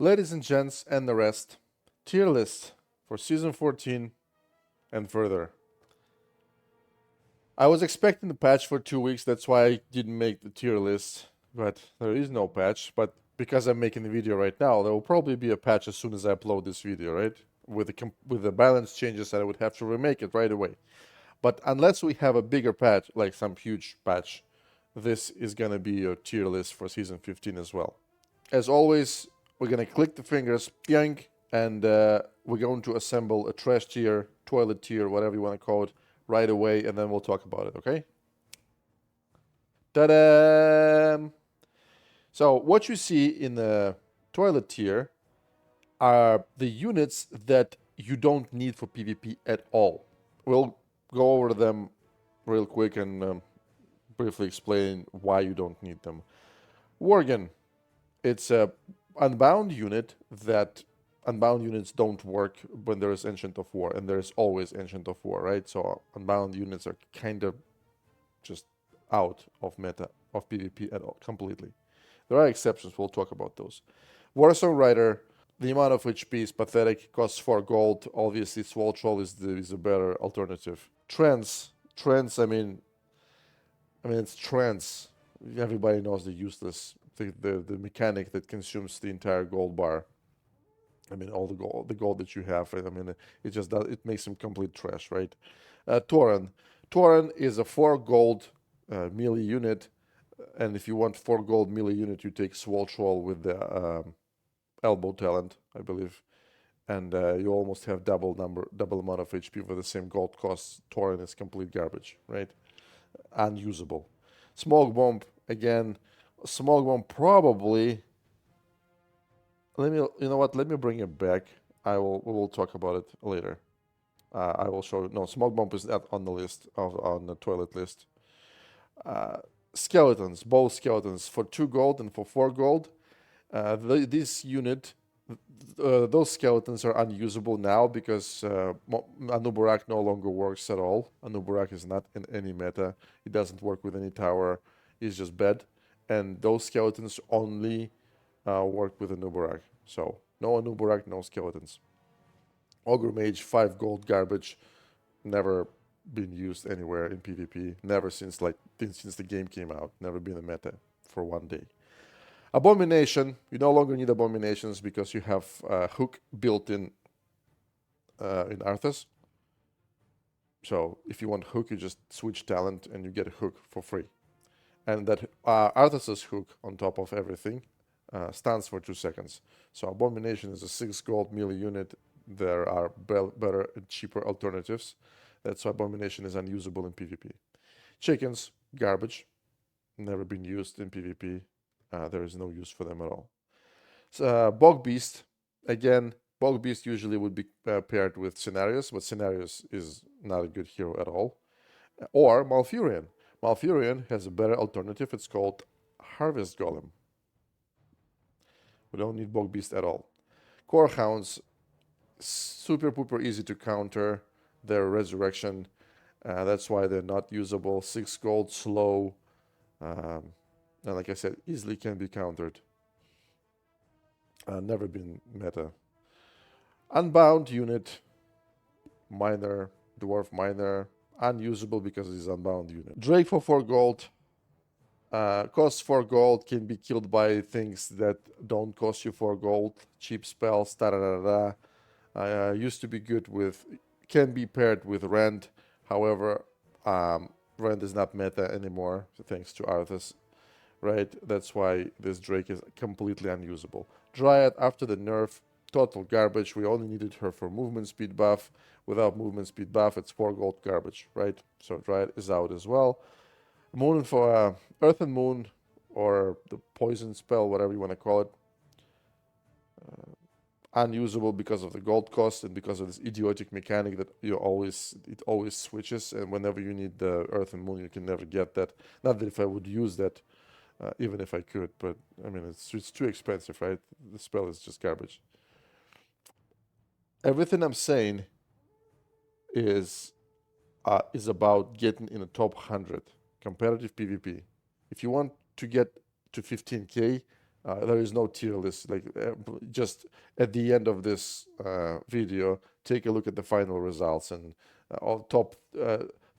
Ladies and gents and the rest, tier list for season 14 and further. I was expecting the patch for 2 weeks, that's why I didn't make the tier list, but there is no patch. But because I'm making the video right now, there will probably be a patch as soon as I upload this video, right? With the balance changes, I would have to remake it right away. But unless we have a bigger patch, like some huge patch, this is gonna be a tier list for season 15 as well. As always, we're gonna click the fingers, yank, and we're going to assemble a trash tier, toilet tier, whatever you want to call it, right away, and then we'll talk about it, okay? Ta-da! So what you see in the toilet tier are the units that you don't need for PvP at all. We'll go over them real quick and briefly explain why you don't need them. Worgen, it's a unbound unit that unbound units don't work when there is Ancient of War, and there is always Ancient of War, right? So unbound units are kind of just out of meta of PvP at all, completely. There are exceptions, we'll talk about those. Warsong Rider, the amount of HP is pathetic, costs 4 gold. Obviously, Swole Troll is a better alternative. Trends, I mean, it's trends. Everybody knows the useless, the mechanic that consumes the entire gold bar. I mean, all the gold that you have. I mean, it just does, it makes him complete trash, right? Tauren is a 4 gold melee unit, and if you want 4 gold melee unit, you take Swole Troll with the elbow talent, I believe, and you almost have double amount of HP for the same gold cost. Tauren is complete garbage, right? Unusable. Smoke Bomb, again, Smoke Bomb probably. You know what? Let me bring it back. We will talk about it later. I will show. No, Smoke Bomb is not on the list on the toilet list. Skeletons, both skeletons for 2 gold and for 4 gold. This unit, those skeletons are unusable now because Anubarak no longer works at all. Anubarak is not in any meta. It doesn't work with any tower. It's just bad. And those skeletons only work with Anubarak. So no Anubarak, no skeletons. Ogre Mage, 5 gold garbage. Never been used anywhere in PvP. Never since the game came out. Never been a meta for 1 day. Abomination, you no longer need abominations because you have hook built in Arthas. So if you want hook, you just switch talent and you get a hook for free. And that Arthas's hook on top of everything stands for 2 seconds. So Abomination is a 6 gold melee unit. There are better and cheaper alternatives. That's why Abomination is unusable in PvP. Chickens, garbage. Never been used in PvP. There is no use for them at all. So, Bog Beast, again, Bog Beast usually would be paired with Scenarios, but Scenarios is not a good hero at all. Or Malfurion. Malfurion has a better alternative. It's called Harvest Golem. We don't need Bog Beast at all. Core Hounds, super pooper easy to counter. Their Resurrection, that's why they're not usable. 6 gold, slow. And like I said, easily can be countered. Never been meta. Unbound unit, minor, dwarf minor, unusable because it's unbound unit. Drake for 4 gold, costs 4 gold, can be killed by things that don't cost you 4 gold. Cheap spells, used to be good with, can be paired with Rend. However, Rend is not meta anymore, thanks to Arthas. Right, that's why this Drake is completely unusable. Dryad, after the nerf, total garbage. We only needed her for movement speed buff. Without movement speed buff, it's 4 gold garbage, right? So Dryad is out as well. Moon for Earth and Moon, or the poison spell, whatever you want to call it. Unusable because of the gold cost and because of this idiotic mechanic that it always switches, and whenever you need the Earth and Moon, you can never get that. Not that if I would use that. Even if I could, but I mean, it's too expensive, right? The spell is just garbage. Everything I'm saying is about getting in the top 100 competitive PvP. If you want to get to 15k, There is no tier list. Like just at the end of this video, take a look at the final results, and all top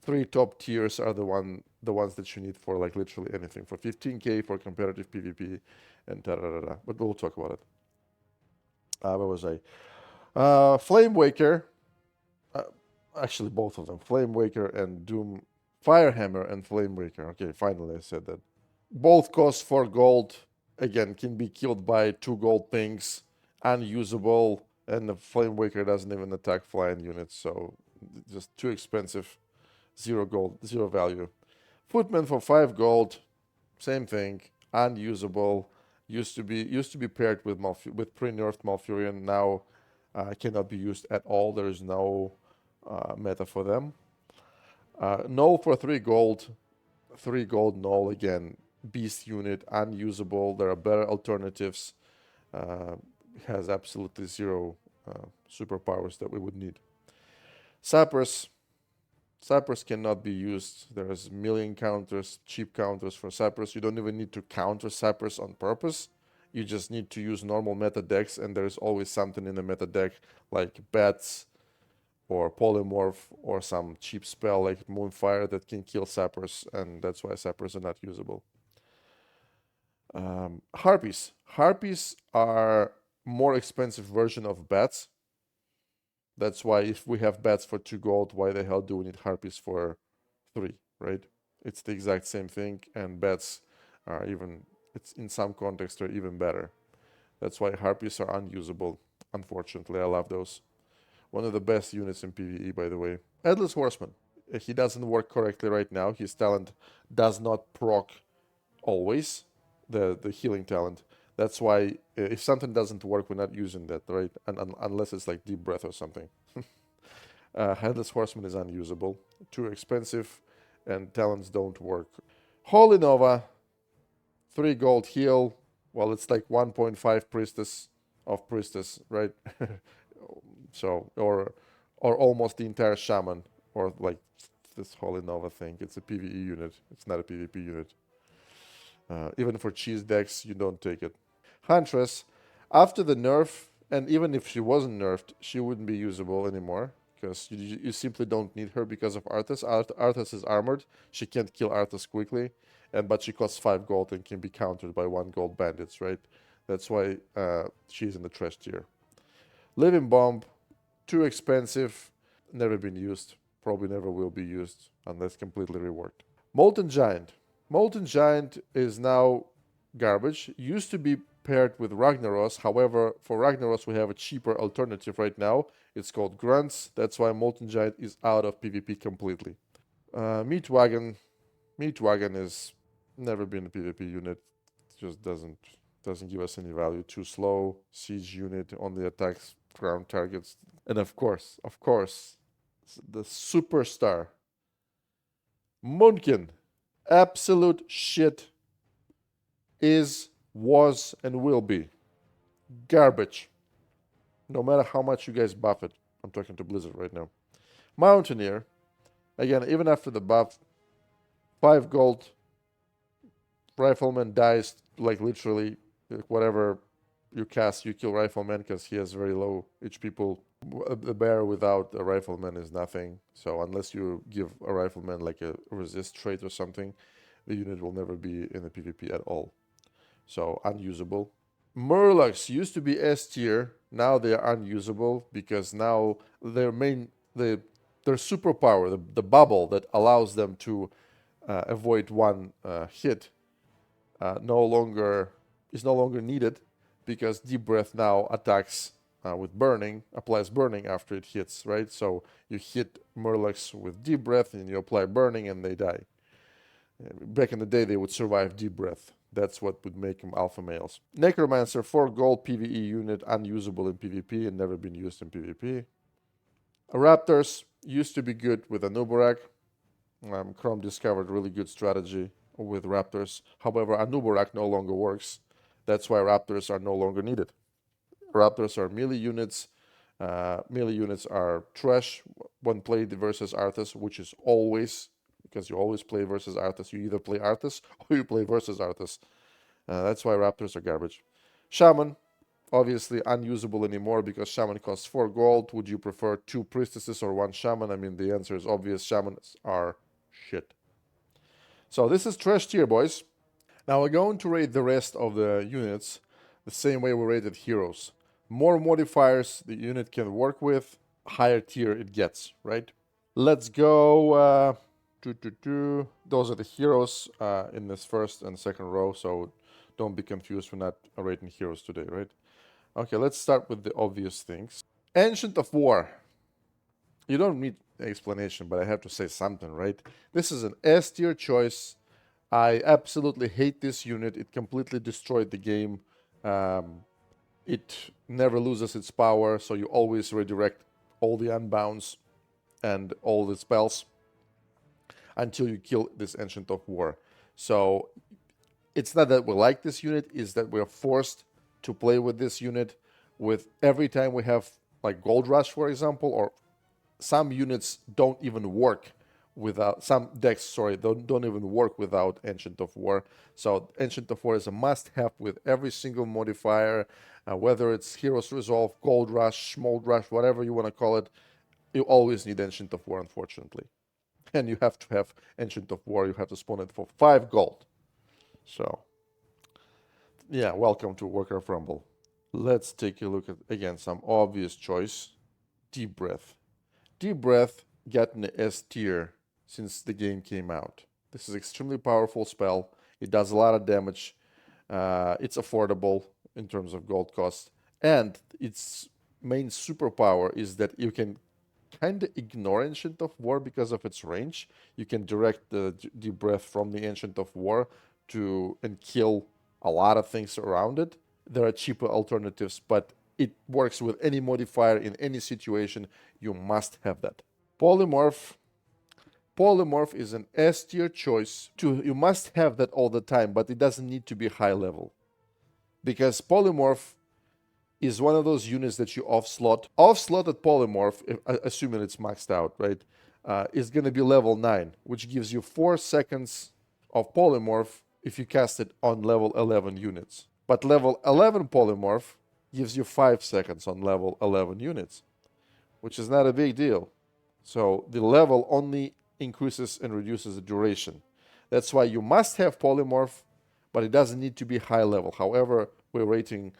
three top tiers are the ones that you need for like literally anything for 15K for competitive PvP and da da da da. But we'll talk about it. Where was I? Flame Waker. Uh, Actually, both of them, Flame Waker and Doom. Firehammer and Flame Waker. Okay, finally I said that. Both cost 4 gold. Again, can be killed by 2 gold things. Unusable. And the Flame Waker doesn't even attack flying units, so just too expensive. 0 gold, 0 value. Footman for 5 gold. Same thing. Unusable. Used to be paired with pre-nerfed Malfurion. Now cannot be used at all. There is no meta for them. Null for 3 gold. 3 gold null again. Beast unit, unusable. There are better alternatives. Has absolutely 0 superpowers that we would need. Sappers. Sappers cannot be used. There's million counters, cheap counters for Sappers. You don't even need to counter Sappers on purpose. You just need to use normal meta decks, and there's always something in the meta deck like Bats or Polymorph or some cheap spell like Moonfire that can kill Sappers, and that's why Sappers are not usable. Harpies. Harpies are more expensive version of Bats. That's why if we have Bats for 2 gold, why the hell do we need Harpies for 3, right? It's the exact same thing, and Bats are even, it's in some context, are even better. That's why Harpies are unusable. Unfortunately, I love those. One of the best units in PvE, by the way. Headless Horseman. He doesn't work correctly right now. His talent does not proc always, the healing talent. That's why if something doesn't work, we're not using that, right? Unless it's like Deep Breath or something. Headless Horseman is unusable. Too expensive, and talents don't work. Holy Nova. 3 gold heal. Well, it's like 1.5 Priestess of Priestess, right? So, or almost the entire Shaman, or like this Holy Nova thing. It's a PvE unit. It's not a PvP unit. Even for cheese decks, you don't take it. Huntress, after the nerf, and even if she wasn't nerfed, she wouldn't be usable anymore because you simply don't need her because of Arthas. Arthas is armored. She can't kill Arthas quickly, but she costs 5 gold and can be countered by 1 gold bandits, right? That's why she's in the trash tier. Living Bomb, too expensive, never been used. Probably never will be used unless completely reworked. Molten Giant. Molten Giant is now garbage. Used to be paired with Ragnaros. However, for Ragnaros, we have a cheaper alternative right now. It's called Grunts. That's why Molten Giant is out of PvP completely. Meat Wagon. Meat Wagon is never been a PvP unit. Just doesn't give us any value. Too slow. Siege unit only attacks ground targets. And of course, the superstar Munkin. Absolute shit. Is, was, and will be garbage. No matter how much you guys buff it. I'm talking to Blizzard right now. Mountaineer. Again, even after the buff, 5 gold. Rifleman dies like literally whatever you cast, you kill Rifleman because he has very low HP pool. The bear without a Rifleman is nothing. So unless you give a Rifleman like a resist trait or something, the unit will never be in the PvP at all. So unusable. Murlocs used to be S tier. Now they are unusable because now their superpower, the bubble that allows them to avoid 1 hit, is no longer needed because Deep Breath now attacks with burning, applies burning after it hits, right? So you hit Murlocs with Deep Breath and you apply burning and they die. Back in the day, they would survive Deep Breath. That's what would make them alpha males. Necromancer, 4 gold PvE unit, unusable in PvP and never been used in PvP. Raptors used to be good with Anubarak. Chrome discovered really good strategy with Raptors. However, Anubarak no longer works. That's why Raptors are no longer needed. Raptors are melee units. Melee units are trash when played versus Arthas, which is always, because you always play versus Arthas. You either play Arthas or you play versus Arthas. That's why Raptors are garbage. Shaman, obviously unusable anymore because Shaman costs 4 gold. Would you prefer 2 Priestesses or 1 Shaman? I mean, the answer is obvious. Shamans are shit. So this is trash tier, boys. Now we're going to rate the rest of the units the same way we rated heroes. More modifiers the unit can work with, higher tier it gets, right? Let's go. Those are the heroes in this first and second row, so don't be confused. We're not rating heroes today, right? Okay, let's start with the obvious things. Ancient of War. You don't need explanation, but I have to say something, right? This is an S tier choice. I absolutely hate this unit. It completely destroyed the game. It never loses its power, so you always redirect all the unbounds and all the spells until you kill this Ancient of War. So it's not that we like this unit, it's that we're forced to play with this unit with every time we have like Gold Rush, for example, or some units don't even work without, some decks, sorry, don't even work without Ancient of War. So Ancient of War is a must-have with every single modifier, whether it's Heroes Resolve, Gold Rush, Mold Rush, whatever you want to call it, you always need Ancient of War, unfortunately. And you have to have Ancient of War, you have to spawn it for 5 gold. So, yeah, welcome to Warcraft Rumble. Let's take a look at, again, some obvious choice. Deep Breath. Deep Breath got an S tier since the game came out. This is extremely powerful spell. It does a lot of damage. It's affordable in terms of gold cost. And its main superpower is that you can kind of ignore Ancient of War because of its range. You can direct the Deep Breath from the Ancient of War to and kill a lot of things around it. There are cheaper alternatives, but it works with any modifier in any situation. You must have that. Polymorph. Polymorph is an S tier choice. You must have that all the time, but it doesn't need to be high level. Because Polymorph is one of those units that you off-slot. Off-slotted Polymorph, assuming it's maxed out, right, is going to be level 9, which gives you 4 seconds of Polymorph if you cast it on level 11 units. But level 11 Polymorph gives you 5 seconds on level 11 units, which is not a big deal. So the level only increases and reduces the duration. That's why you must have Polymorph, but it doesn't need to be high level. However, we're rating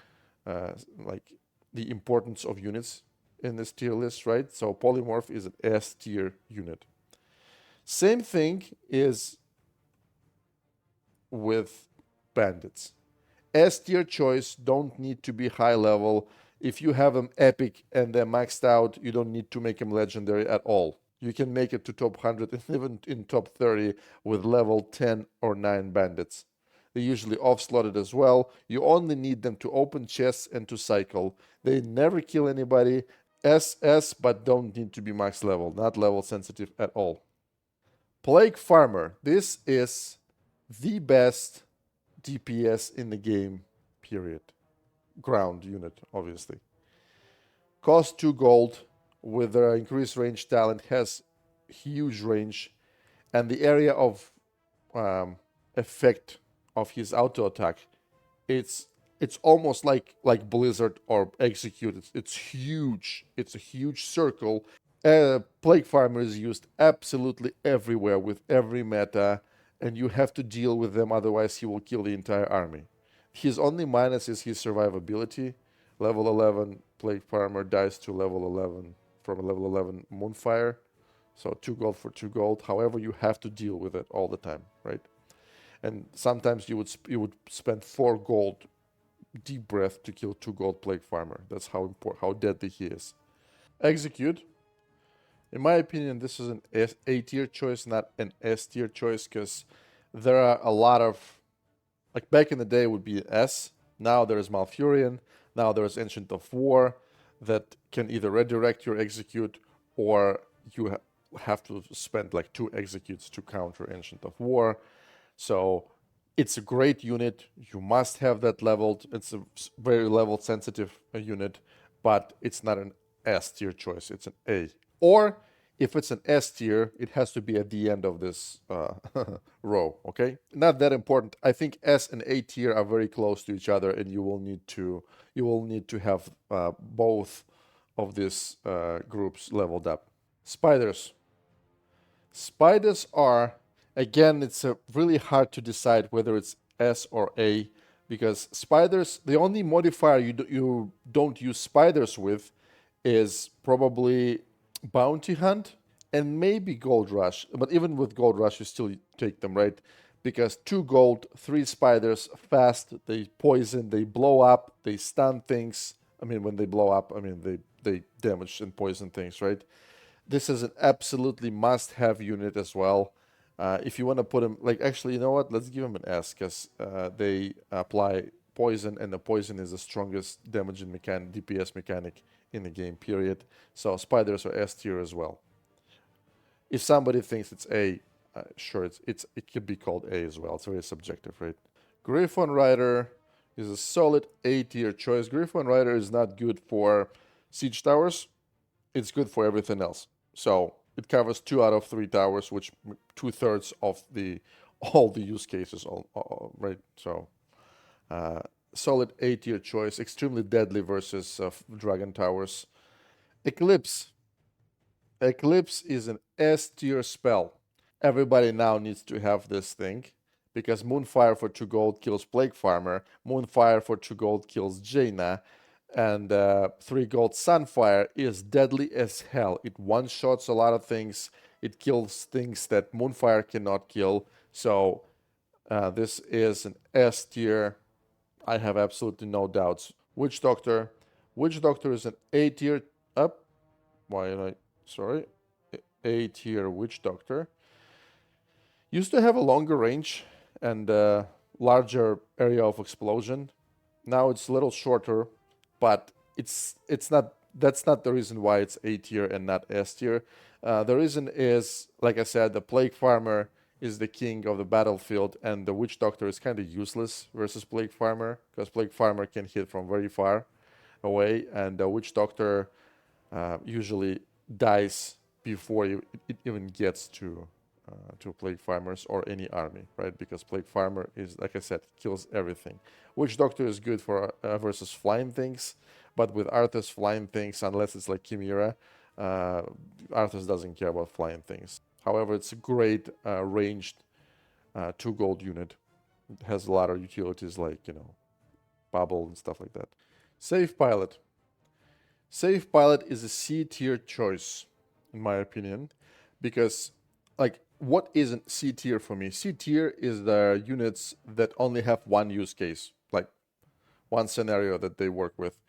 like the importance of units in this tier list, right? So Polymorph is an S tier unit. Same thing is with bandits. S tier choice don't need to be high level. If you have them epic and they're maxed out, you don't need to make them legendary at all. You can make it to top 100 and even in top 30 with level 10 or 9 bandits. They're usually off-slotted as well. You only need them to open chests and to cycle. They never kill anybody. SS, but don't need to be max level. Not level sensitive at all. Plague Farmer. This is the best DPS in the game, period. Ground unit, obviously. Cost 2 gold with their increased range talent, has huge range, and the area of effect of his auto attack, it's almost like Blizzard or Execute. It's huge. It's a huge circle. Plague Farmer is used absolutely everywhere with every meta, and you have to deal with them, otherwise he will kill the entire army. His only minus is his survivability. Level 11 Plague Farmer dies to level 11 from a level 11 Moonfire. So 2 gold for 2 gold. However, you have to deal with it all the time, right? And sometimes you would spend 4 gold Deep Breath to kill 2 gold Plague Farmer. That's how deadly he is. Execute. In my opinion, this is an A tier choice, not an S tier choice, because there are a lot of, like back in the day would be S. Now there's Malfurion. Now there's Ancient of War that can either redirect your execute, or you have to spend like 2 executes to counter Ancient of War. So it's a great unit. You must have that leveled. It's a very level sensitive unit, but it's not an S tier choice. It's an A. Or If it's an S tier, it has to be at the end of this row, okay? Not that important. I think S and A tier are very close to each other, and you will need to have both of these groups leveled up. Spiders. Spiders are, again, it's really hard to decide whether it's S or A, because spiders, the only modifier you don't use spiders with is probably Bounty Hunt and maybe Gold Rush. But even with Gold Rush, you still take them, right? Because 2 gold, 3 spiders, fast, they poison, they blow up, they stun things. I mean, when they blow up, I mean, they damage and poison things, right? This is an absolutely must-have unit as well. If you want to put them, like, actually, you know what? Let's give them an S, because they apply poison, and the poison is the strongest damaging DPS mechanic in the game, period. So spiders are S tier as well. If somebody thinks it's A, sure, it could be called A as well. It's very subjective, right? Griffon Rider is a solid A tier choice. Griffon Rider is not good for siege towers. It's good for everything else. So it covers 2 out of 3 towers, which 2/3 of all the use cases, right? So solid A tier choice, extremely deadly versus dragon towers. Eclipse. Eclipse is an S tier spell. Everybody now needs to have this thing, because Moonfire for 2 gold kills Plague Farmer, Moonfire for 2 gold kills Jaina, and 3 gold Sunfire is deadly as hell. It one-shots a lot of things. It kills things that Moonfire cannot kill. So this is an S tier. I have absolutely no doubts. Witch Doctor. Witch Doctor is an A tier. Up. Why am I? Sorry. A tier Witch Doctor. Used to have a longer range and larger area of explosion. Now it's a little shorter, but it's not. That's not the reason why it's A tier and not S tier. The reason is, like I said, the Plague Farmer is the king of the battlefield, and the Witch Doctor is kind of useless versus Plague Farmer, because Plague Farmer can hit from very far away, and the Witch Doctor usually dies before it even gets to Plague Farmers or any army, right? Because Plague Farmer is, like I said, kills everything. Witch Doctor is good for versus flying things, but with Arthas, flying things, unless it's like Chimera, Arthas doesn't care about flying things. However, it's a great ranged 2 gold unit. It has a lot of utilities like, bubble and stuff like that. Safe Pilot. Safe Pilot is a C tier choice, in my opinion, because, like, what isn't C tier for me? C tier is the units that only have one use case, like one scenario that they work with.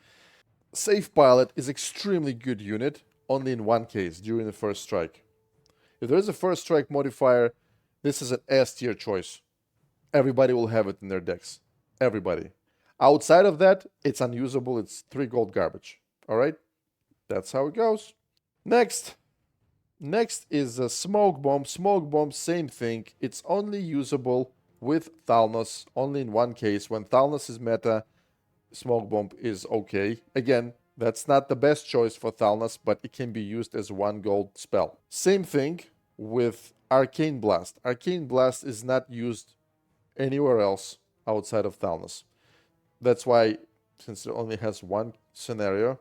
Safe Pilot is extremely good unit, only in one case, during the first strike. If there is a first strike modifier, this is an S tier choice. Everybody will have it in their decks. Everybody. Outside of that, it's unusable. It's 3 gold garbage. All right? That's how it goes. Next is a Smoke Bomb. Smoke Bomb, same thing. It's only usable with Thalnos, only in one case. When Thalnos is meta, Smoke Bomb is okay. Again, that's not the best choice for Thalnos, but it can be used as 1 gold spell. Same thing with Arcane Blast. Arcane Blast is not used anywhere else outside of Thalnos. That's why, since it only has one scenario,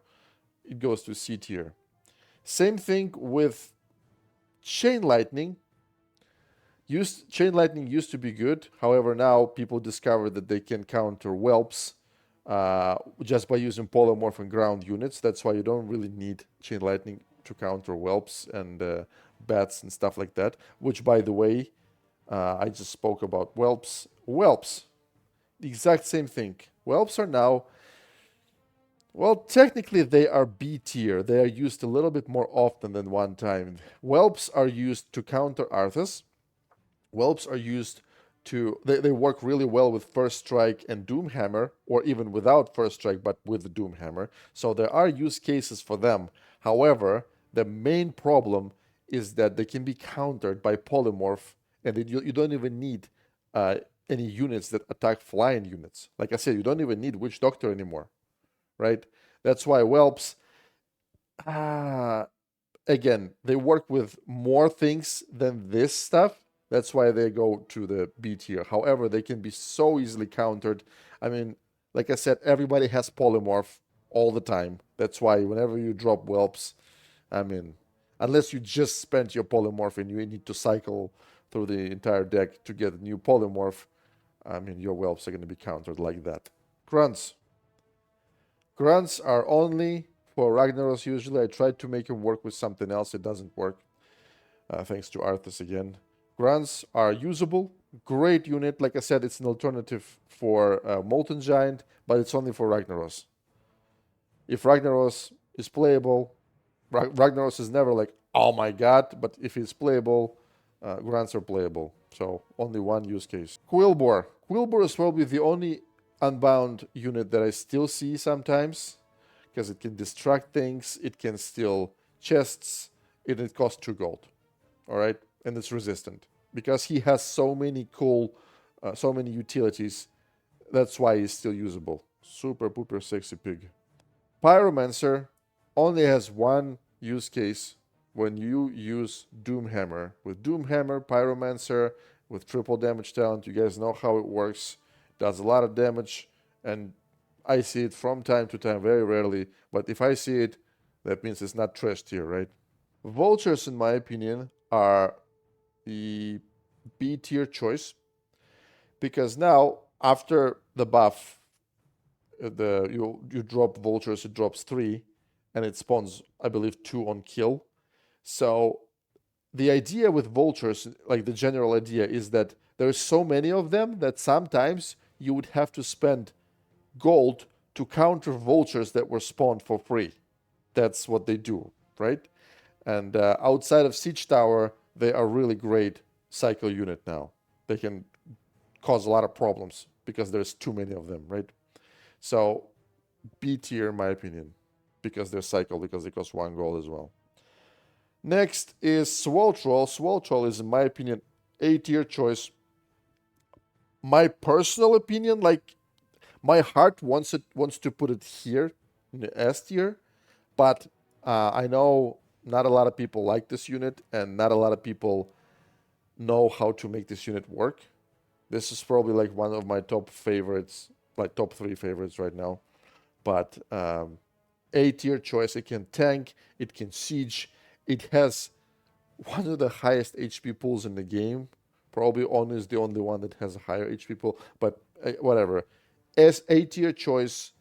it goes to C tier. Same thing with Chain Lightning. Chain Lightning used to be good. However, now people discover that they can counter whelps just by using polymorph and ground units. That's why you don't really need Chain Lightning to counter whelps and bats and stuff like that. Which, by the way, I just spoke about whelps. Whelps, the exact same thing. Whelps are now, well, technically they are B tier. They are used a little bit more often than one time. Whelps are used to counter Arthas. Whelps are used to, they work really well with First Strike and Doomhammer, or even without First Strike, but with the Doomhammer. So there are use cases for them. However, the main problem is that they can be countered by Polymorph, and you don't even need any units that attack flying units. Like I said, you don't even need Witch Doctor anymore, right? That's why Whelps, again, they work with more things than this stuff. That's why they go to the B tier. However, they can be so easily countered. I mean, like I said, everybody has polymorph all the time. That's why whenever you drop whelps, I mean, unless you just spent your polymorph and you need to cycle through the entire deck to get a new polymorph, I mean, your whelps are going to be countered like that. Grunts. Grunts are only for Ragnaros usually. I tried to make him work with something else. It doesn't work. Thanks to Arthas again. Grunts are usable. Great unit. Like I said, it's an alternative for Molten Giant, but it's only for Ragnaros. If Ragnaros is playable, Ragnaros is never like, oh my god, but if it's playable, Grunts are playable. So only one use case. Quillbore. Quillbore is probably the only unbound unit that I still see sometimes, because it can distract things, it can steal chests, and it costs 2 gold. All right, and it's resistant because he has so many cool, so many utilities. That's why he's still usable. Super pooper sexy pig. Pyromancer only has one use case when you use Doomhammer. With Doomhammer, Pyromancer, with triple damage talent, you guys know how it works. Does a lot of damage, and I see it from time to time, very rarely. But if I see it, that means it's not trash tier, right? Vultures, in my opinion, are the B tier choice because now after the buff, you drop vultures, it drops 3, and it spawns, I believe, 2 on kill. So the idea with vultures, like the general idea, is that there's so many of them that sometimes you would have to spend gold to counter vultures that were spawned for free. That's what they do, right? And outside of Siege Tower, they are really great cycle unit now. They can cause a lot of problems because there's too many of them, right? So B tier, in my opinion, because they're cycle, because they cost 1 gold as well. Next is Swoltroll. Swoltroll is, in my opinion, A tier choice. My personal opinion, like my heart wants to put it here in the S tier, but I know not a lot of people like this unit, and not a lot of people know how to make this unit work. This is probably like one of my top favorites, like top 3 favorites right now. But A tier choice. It can tank, it can siege, it has one of the highest HP pools in the game. Probably On is the only one that has a higher HP pool, but whatever. As A tier choice,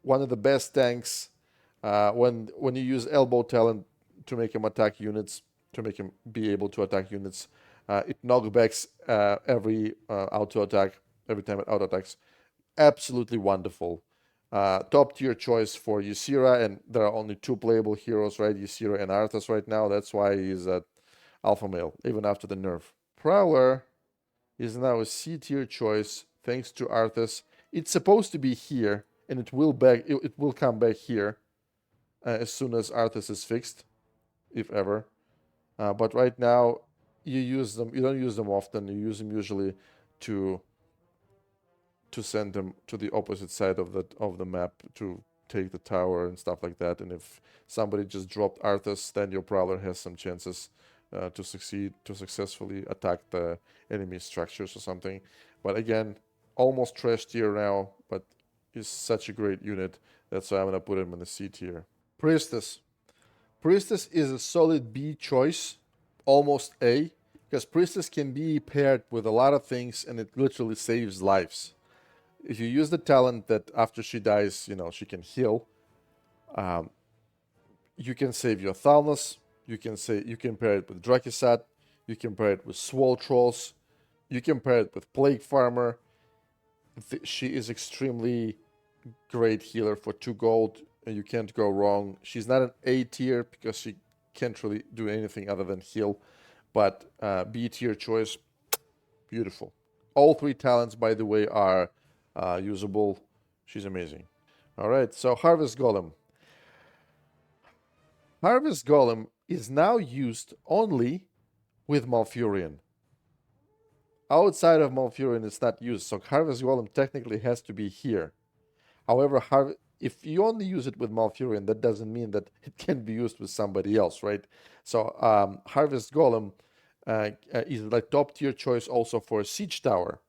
one of the best tanks. When you use elbow talent to make him attack units, to make him be able to attack units, it knockbacks every auto attack every time it auto attacks. Absolutely wonderful. Top tier choice for Ysera, and there are only 2 playable heroes, right? Ysera and Arthas right now. That's why he's at alpha male, even after the nerf. Prowler is now a C tier choice thanks to Arthas. It's supposed to be here, and it will come back here as soon as Arthas is fixed, if ever. But right now, you don't use them often. You use them usually to send them to the opposite side of the map to take the tower and stuff like that. And if somebody just dropped Arthas, then your Prowler has some chances to successfully attack the enemy structures or something. But again, almost trash tier now, but is such a great unit. That's why I'm gonna put him in the C tier. Priestess. Priestess is a solid B choice, almost A, because Priestess can be paired with a lot of things and it literally saves lives. If you use the talent that after she dies, she can heal, you can save your Thalnos, you can pair it with Drakisat, you can pair it with Swole Trolls, you can pair it with Plague Farmer. She is extremely great healer for 2 gold, and you can't go wrong. She's not an A tier because she can't really do anything other than heal, but B tier choice, beautiful. All 3 talents, by the way, are usable. She's amazing. All right, so Harvest Golem. Harvest Golem is now used only with Malfurion. Outside of Malfurion, it's not used, so Harvest Golem technically has to be here. However, if you only use it with Malfurion, that doesn't mean that it can be used with somebody else, right? So Harvest Golem is like top tier choice also for a siege tower.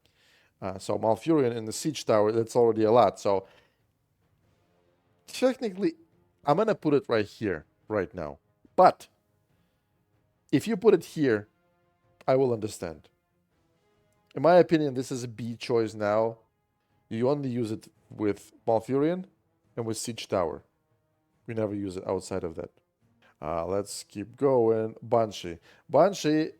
So Malfurion in the siege tower, that's already a lot. So technically, I'm gonna put it right here, right now. But if you put it here, I will understand. In my opinion, this is a B choice now. You only use it with Malfurion and with Siege Tower. We never use it outside of that. Let's keep going. Banshee. Banshee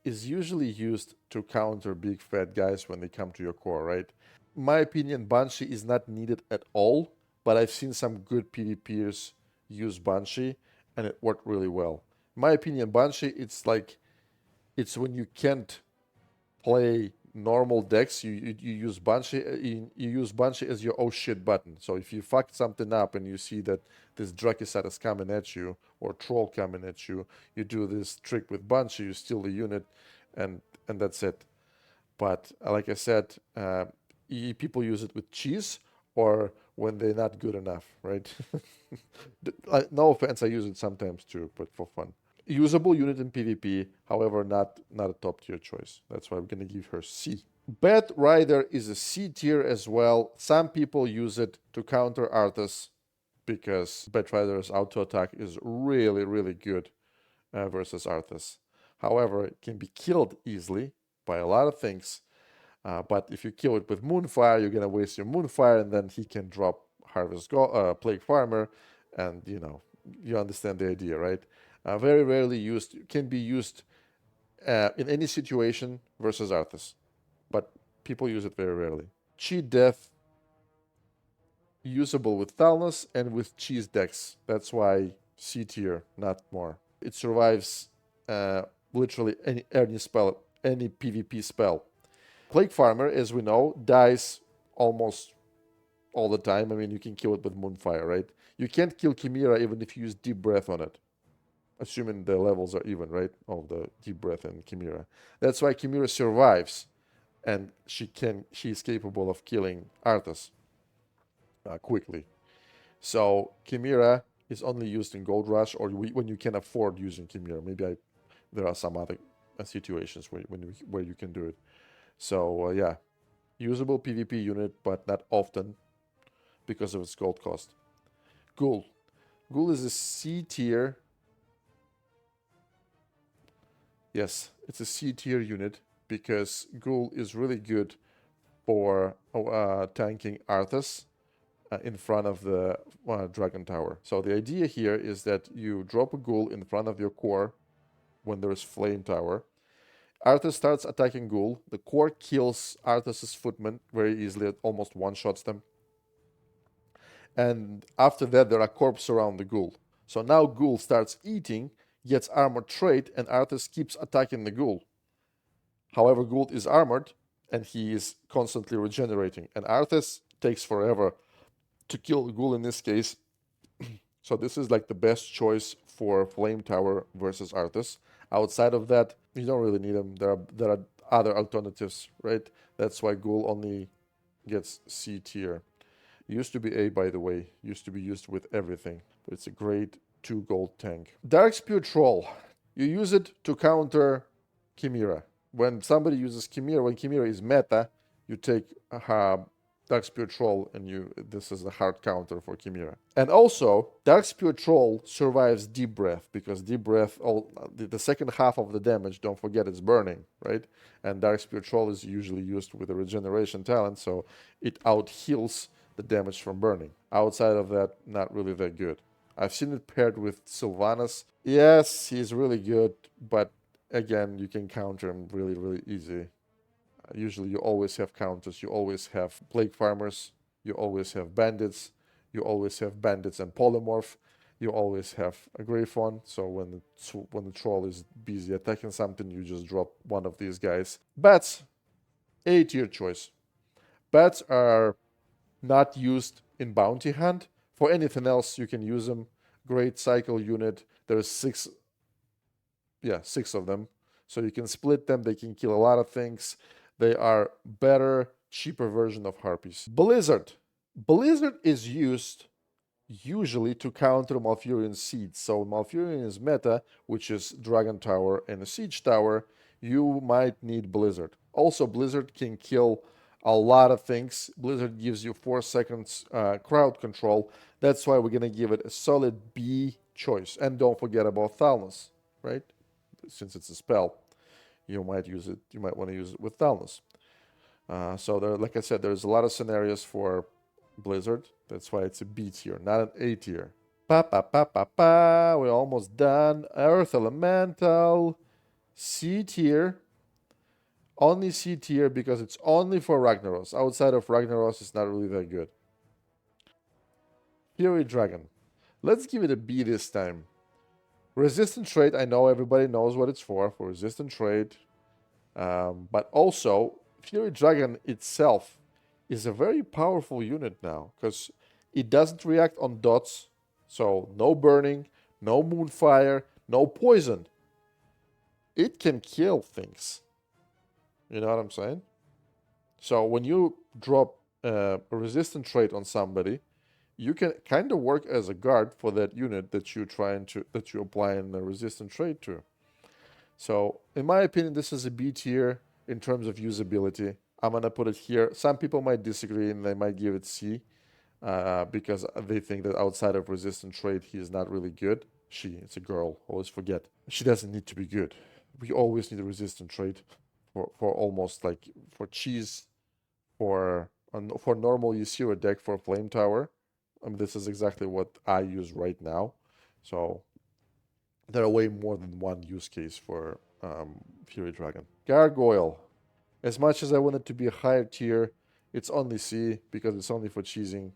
is usually used to counter big fat guys when they come to your core, right? In my opinion, Banshee is not needed at all, but I've seen some good PvPers use Banshee and it worked really well. In my opinion, Banshee, it's when you can't play normal decks, you use Banshee. You use Banshee as your oh shit button. So if you fucked something up and you see that this Drakisat is coming at you or Troll coming at you, you do this trick with Banshee. You steal the unit, and that's it. But like I said, people use it with cheese or when they're not good enough, right? No offense, I use it sometimes too, but for fun. Usable unit in PvP, however, not a top tier choice. That's why I'm gonna give her C. Bat Rider is a C tier as well. Some people use it to counter Arthas because Bat Rider's auto attack is really, really good versus Arthas. However, it can be killed easily by a lot of things. But if you kill it with Moonfire, you're gonna waste your Moonfire, and then he can drop Plague Farmer, and you understand the idea, right? Very rarely used, can be used in any situation versus Arthas, but people use it very rarely. Cheat Death, usable with Thalnos and with Cheese decks. That's why C tier, not more. It survives literally any spell, any PvP spell. Plague Farmer, as we know, dies almost all the time. I mean, you can kill it with Moonfire, right? You can't kill Chimera even if you use Deep Breath on it. Assuming the levels are even, right? Of the Deep Breath and Chimera. That's why Chimera survives, and she's capable of killing Arthas quickly. So Chimera is only used in Gold Rush or when you can afford using Chimera. There are some other situations where you can do it. So yeah, usable PvP unit, but not often because of its gold cost. Ghoul. Ghoul is a C tier. Yes, it's a C tier unit because Ghoul is really good for tanking Arthas in front of the Dragon Tower. So the idea here is that you drop a Ghoul in front of your core when there's Flame Tower. Arthas starts attacking Ghoul. The core kills Arthas's footmen very easily. It almost one-shots them. And after that, there are corpses around the Ghoul. So now Ghoul starts eating, gets armored trait, and Arthas keeps attacking the Ghoul. However, Ghoul is armored, and he is constantly regenerating. And Arthas takes forever to kill the Ghoul in this case. So this is like the best choice for Flame Tower versus Arthas. Outside of that, you don't really need them. There are other alternatives, right? That's why Ghoul only gets C tier. Used to be A, by the way. Used to be used with everything. But it's a great 2 gold tank. Darkspear Troll. You use it to counter Chimera. When somebody uses Chimera, when Chimera is meta, you take Darkspear Troll, and this is the hard counter for Chimera. And also, Darkspear Troll survives Deep Breath, because Deep Breath, the second half of the damage, don't forget, it's burning, right? And Darkspear Troll is usually used with a regeneration talent, so it out-heals the damage from burning. Outside of that, not really that good. I've seen it paired with Sylvanas. Yes, he's really good, but again, you can counter him really, really easy. Usually you always have counters, you always have Plague Farmers, you always have Bandits, you always have Bandits and Polymorph, you always have a Greyfawn, so when the Troll is busy attacking something, you just drop one of these guys. Bats, A tier choice. Bats are not used in Bounty Hunt. For anything else, you can use them. Great cycle unit. There's 6 of them. So you can split them. They can kill a lot of things. They are better, cheaper version of Harpies. Blizzard. Blizzard is used usually to counter Malfurion Seeds. So Malfurion is meta, which is Dragon Tower and a Siege Tower. You might need Blizzard. Also, Blizzard can kill a lot of things. Blizzard gives you 4 seconds crowd control. That's why we're going to give it a solid B choice. And don't forget about Thalnos, right? Since it's a spell, you might use it. You might want to use it with Thalnos. So there, like I said, there's a lot of scenarios for Blizzard. That's why it's a B tier, not an A tier. Pa pa pa pa pa. We're almost done. Earth Elemental, C tier. Only C tier because it's only for Ragnaros. Outside of Ragnaros, it's not really that good. Fury Dragon. Let's give it a B this time. Resistant trait, I know everybody knows what it's for resistant trait. But also, Fury Dragon itself is a very powerful unit now because it doesn't react on dots. So no burning, no moonfire, no poison. It can kill things. You know what I'm saying? So when you drop a resistant trait on somebody, you can kind of work as a guard for that unit that you're applying a resistant trait to. So in my opinion, this is a B tier in terms of usability. I'm gonna put it here. Some people might disagree and they might give it C because they think that outside of resistant trait, he is not really good. It's a girl. Always forget. She doesn't need to be good. We always need a resistant trait for almost like for cheese, for normal Ysera deck for Flame Tower. This is exactly what I use right now. So there are way more than one use case for Fury Dragon. Gargoyle. As much as I want it to be a higher tier, it's only C because it's only for cheesing.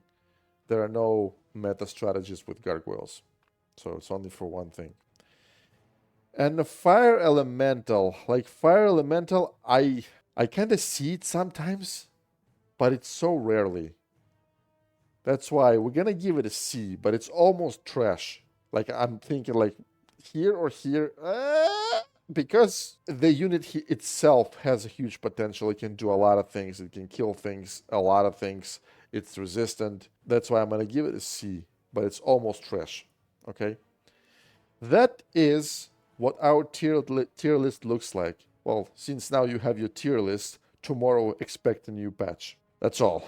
There are no meta strategies with gargoyles. So it's only for one thing. And the Fire Elemental. Like Fire Elemental, I kind of see it sometimes, but it's so rarely. That's why we're going to give it a C, but it's almost trash. Like I'm thinking like here or here. Because the unit itself has a huge potential. It can do a lot of things. It can kill things, a lot of things. It's resistant. That's why I'm going to give it a C, but it's almost trash. Okay? That is what our tier list looks like. Well, since now you have your tier list, tomorrow expect a new patch. That's all.